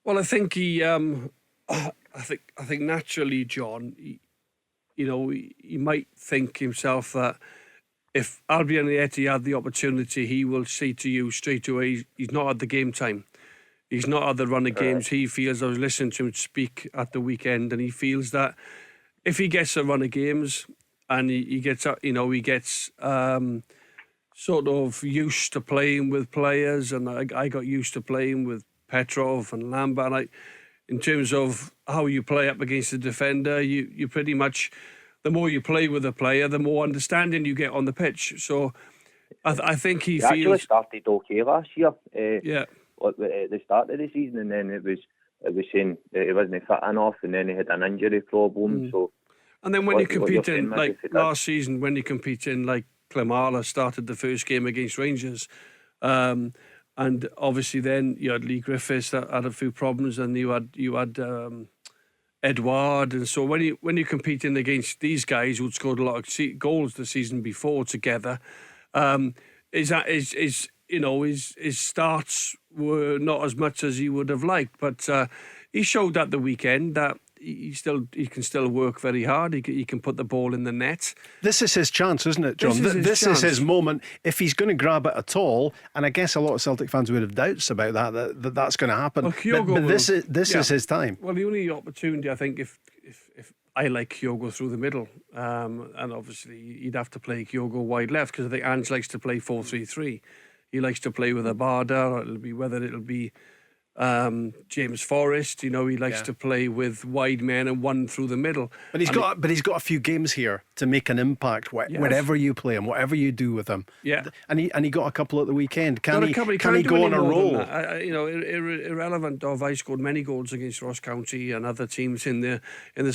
Well, I think I think naturally, John, he might think himself that if Albian Ajeti had the opportunity, he will say to you straight away, he's not had the game time. He's not had the run of games. He feels, I was listening to him speak at the weekend, and he feels that if he gets a run of games and he gets, he gets sort of used to playing with players, and I got used to playing with Petrov and Lambert. And in terms of how you play up against the defender, you pretty much, the more you play with a player, the more understanding you get on the pitch. So I think he feels... actually started okay last year. Yeah. At the start of the season, and then it was saying that he wasn't fit enough, and then he had an injury problem. So, and then when you compete in, like last season, when you compete in, like Clemala started the first game against Rangers, and obviously then you had Lee Griffiths that had a few problems, and you had Edouard, and so when you competing against these guys who'd scored a lot of goals the season before together, his starts were not as much as he would have liked, but he showed at the weekend that he can still work very hard. He can put the ball in the net. This is his chance, isn't it, John? This is his moment. If he's going to grab it at all, and I guess a lot of Celtic fans would have doubts about that's going to happen. Well, but this is his time. Well, the only opportunity, I think, if I like Kyogo through the middle, and obviously you'd have to play Kyogo wide left, because I think Ange likes to play 4-3-3. He likes to play with Abada, or whether it'll be James Forrest. He likes to play with wide men and one through the middle. But he's got a few games here to make an impact wherever you play him, whatever you do with him. Yeah, and he got a couple at the weekend. Can he go on a roll? Irrelevant of I scored many goals against Ross County and other teams in the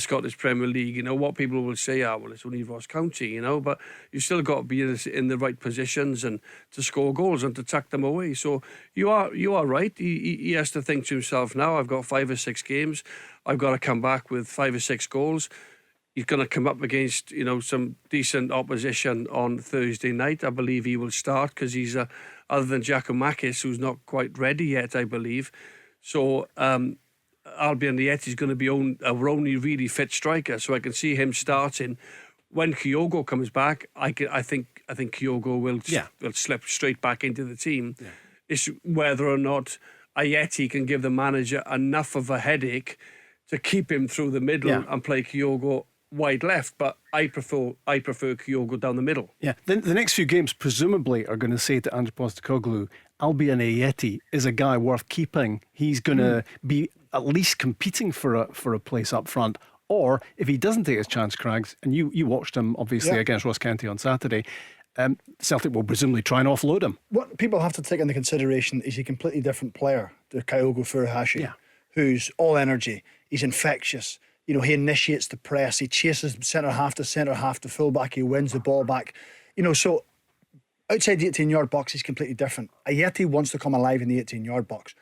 Scottish Premier League. What people will say, well, it's only Ross County, but you still got to be in the right positions and to score goals and to tuck them away. So you are right. He has to think to himself, now I've got 5 or 6 games, I've got to come back with 5 or 6 goals. He's going to come up against some decent opposition on Thursday night. I believe he will start, because he's other than Giacomakis, who's not quite ready yet, I believe. So Albian Ajeti is going to be our only really fit striker, so I can see him starting. When Kyogo comes back, I think Kyogo will slip straight back into the team. Yeah. It's whether or not Ajeti can give the manager enough of a headache to keep him through the middle and play Kyogo wide left. But I prefer Kyogo down the middle. Yeah, the next few games presumably are going to say to Ange Postecoglou, Albian Ajeti is a guy worth keeping. He's going to be at least competing for a place up front. Or if he doesn't take his chance, Craigs, and you watched him obviously against Ross County on Saturday, Celtic will presumably try and offload him. What people have to take into consideration is a completely different player to Kyogo Furuhashi, who's all energy. He's infectious. He initiates the press. He chases centre half to full back. He wins the ball back. So outside the 18-yard box, he's completely different. Ajeti wants to come alive in the 18-yard box.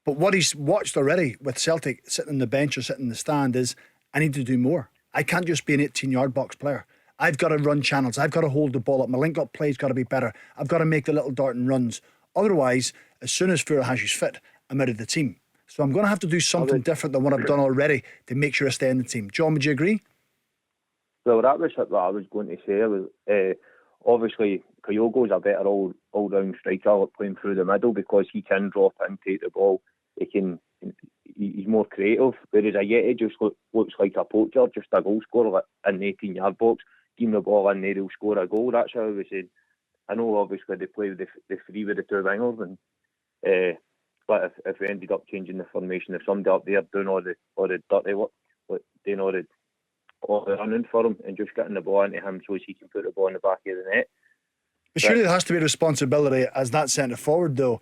But what he's watched already with Celtic sitting on the bench or sitting in the stand is, I need to do more. I can't just be an 18-yard box player. I've got to run channels. I've got to hold the ball up. My link-up play's got to be better. I've got to make the little dart and runs. Otherwise, as soon as Furuhashi's fit, I'm out of the team. So I'm going to have to do something different than what I've done already to make sure I stay in the team. John, would you agree? Well, that was what I was going to say. Obviously, Kyogo's a better all-round striker playing through the middle, because he can drop in, take the ball. He's more creative, whereas Ajeti just looks like a poacher, just a goal scorer in the 18-yard box. Give him the ball in there, he'll score a goal. That's how I was saying. I know obviously they play with the three with the two wingers, and but if we ended up changing the formation, if somebody up there doing all the dirty work, doing all the running for him and just getting the ball into him so he can put the ball in the back of the net. But surely there has to be a responsibility as that centre forward, though.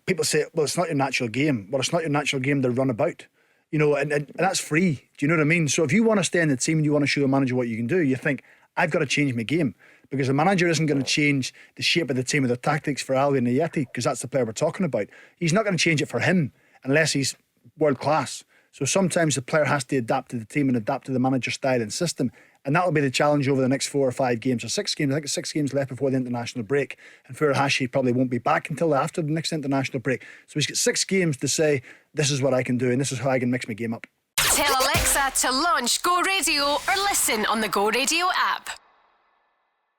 People say, well, it's not your natural game. Well, it's not your natural game to run about. And that's free. Do you know what I mean? So if you want to stay in the team and you want to show the manager what you can do, you think, I've got to change my game. Because the manager isn't going to change the shape of the team or the tactics for Albian Ajeti, because that's the player we're talking about. He's not going to change it for him unless he's world class. So sometimes the player has to adapt to the team and adapt to the manager's style and system. And that'll be the challenge over the next 4 or 5 games or 6 games. I think it's 6 games left before the international break. And Furuhashi probably won't be back until after the next international break. So he's got 6 games to say, this is what I can do and this is how I can mix my game up. Tell Alexa to launch Go Radio or listen on the Go Radio app.